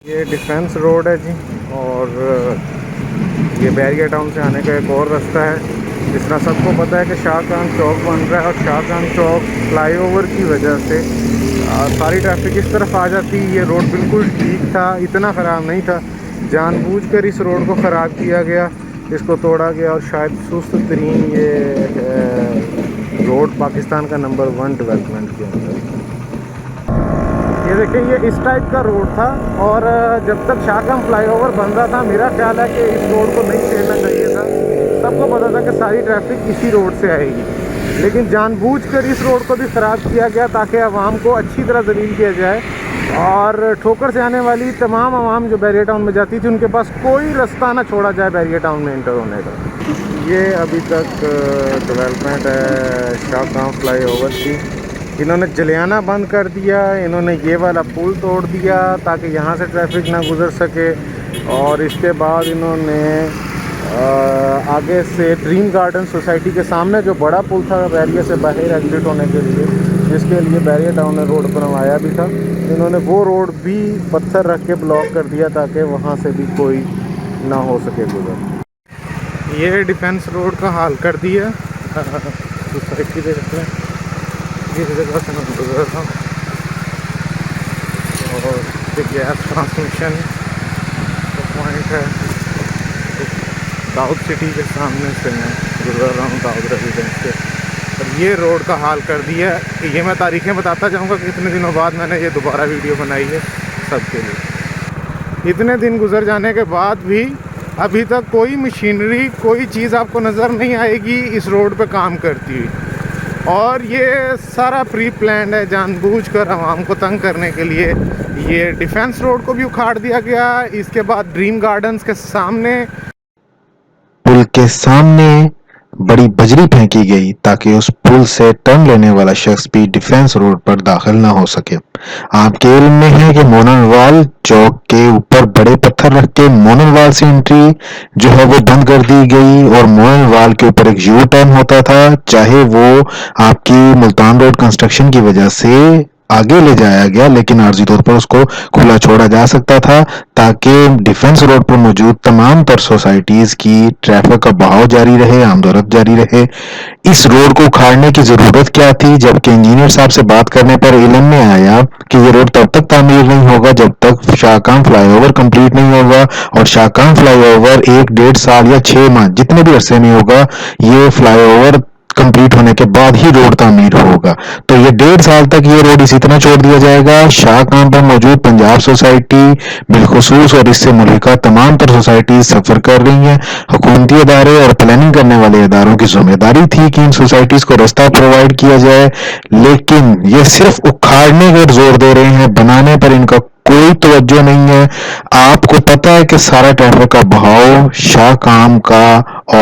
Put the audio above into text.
ये defence road है जी। और ये बैरिया टाउन से आने का एक और रास्ता है। जिस तरह सबको पता है कि शाहजहां चौक बन रहा है और शाहजहां चौक फ्लाईओवर की वजह से सारी ट्रैफिक इस तरफ आ जाती। ये रोड बिल्कुल ठीक था, इतना ख़राब नहीं था। जानबूझकर इस रोड को ख़राब किया गया, इसको तोड़ा गया और शायद सुस्त तरीन ये रोड पाकिस्तान का नंबर 1 डेवलपमेंट के अंदर। ये देखिए, ये इस टाइप का रोड था और जब तक शाहजहां फ्लाईओवर बन रहा था मेरा ख्याल है कि इस रोड को नहीं छेड़ना चाहिए था। सबको पता था कि सारी ट्रैफिक इसी रोड से आएगी, लेकिन जानबूझकर इस रोड को भी ख़राब किया गया ताकि आवाम को अच्छी तरह ज़लील किया जाए। और ठोकर से आने वाली तमाम आवाम जो बैरिया टाउन में जाती थी उनके पास कोई रास्ता ना छोड़ा जाए बैरिया टाउन में इंटर होने का। ये अभी तक डेवलपमेंट है शाहजहां फ्लाईओवर की। इन्होंने जलियाना बंद कर दिया, इन्होंने ये वाला पुल तोड़ दिया ताकि यहाँ से ट्रैफिक ना गुज़र सके। और इसके बाद इन्होंने आगे से ड्रीम गार्डन सोसाइटी के सामने जो बड़ा पुल था बैरिया से बाहर एग्जिट होने के लिए, जिसके लिए बैरिया टाउन ने रोड बनवाया भी था, इन्होंने वो रोड भी पत्थर रख के ब्लॉक कर दिया ताकि वहाँ से भी कोई ना हो सके गुजर। ये डिफेंस रोड का हाल कर दिया सोसाइटी देख रहे हैं, इस जगह से मैं गुजर रहा हूँ। और गैस ट्रांसमिशन का पॉइंट है दाऊद सिटी के सामने से मैं गुजर रहा हूँ, दाऊद रेजिडेंस के। और ये रोड का हाल कर दिया है। ये मैं तारीखें बताता जाऊँगा कि कितने दिनों बाद मैंने ये दोबारा वीडियो बनाई है सबके लिए। इतने दिन गुजर जाने के बाद भी अभी तक कोई मशीनरी, कोई चीज़ आपको नज़र नहीं आएगी इस रोड पे काम करती हुई। और ये सारा प्री प्लान है, जानबूझकर आवाम को तंग करने के लिए। ये डिफेंस रोड को भी उखाड़ दिया गया, इसके बाद ड्रीम गार्डन्स के सामने पुल के सामने बड़ी बजरी फेंकी गई ताकि उस पुल से टर्न लेने वाला शख्स भी डिफेंस रोड पर दाखिल न हो सके। आपके इल्म में है कि मोननवाल चौक के ऊपर बड़े पत्थर रख के मोननवाल से एंट्री जो है वो बंद कर दी गई और मोननवाल के ऊपर एक यू टर्न होता था, चाहे वो आपकी मुल्तान रोड कंस्ट्रक्शन की वजह से आगे ले जाया गया, लेकिन आर्जी तौर पर उसको खुला छोड़ा जा सकता था ताकि डिफेंस रोड पर मौजूद तमाम तर सोसाइटीज की ट्रैफिक का बहाव जारी रहे, आमदोरफ्त जारी रहे। इस रोड को उखाड़ने की जरूरत क्या थी, जबकि इंजीनियर साहब से बात करने पर इल्म में आया कि ये रोड तब तक तामीर नहीं होगा जब तक शाहजहां फ्लाईओवर कंप्लीट नहीं होगा। और शाहजहां फ्लाईओवर 1-1.5 साल या 6 माह जितने भी अरसे में होगा, ये फ्लाईओवर कंप्लीट होने के बाद ही रोड तामीर होगा। तो ये 1.5 साल तक ये रोड इसी तरह छोड़ दिया जाएगा। शाहजहां पर मौजूद पंजाब सोसाइटी बिलखुसूस और इससे मुल्हिका तमाम तर सोसाइटी सफर कर रही हैं। हुकूमती अदारे और प्लानिंग करने वाले इदारों की जिम्मेदारी थी कि इन सोसाइटीज को रास्ता प्रोवाइड किया जाए, लेकिन ये सिर्फ उखाड़ने पर जोर दे रहे हैं, बनाने पर इनका कोई तवज्जो नहीं है। आपको पता है कि सारा ट्रैफिक का बहाव शाहजहां का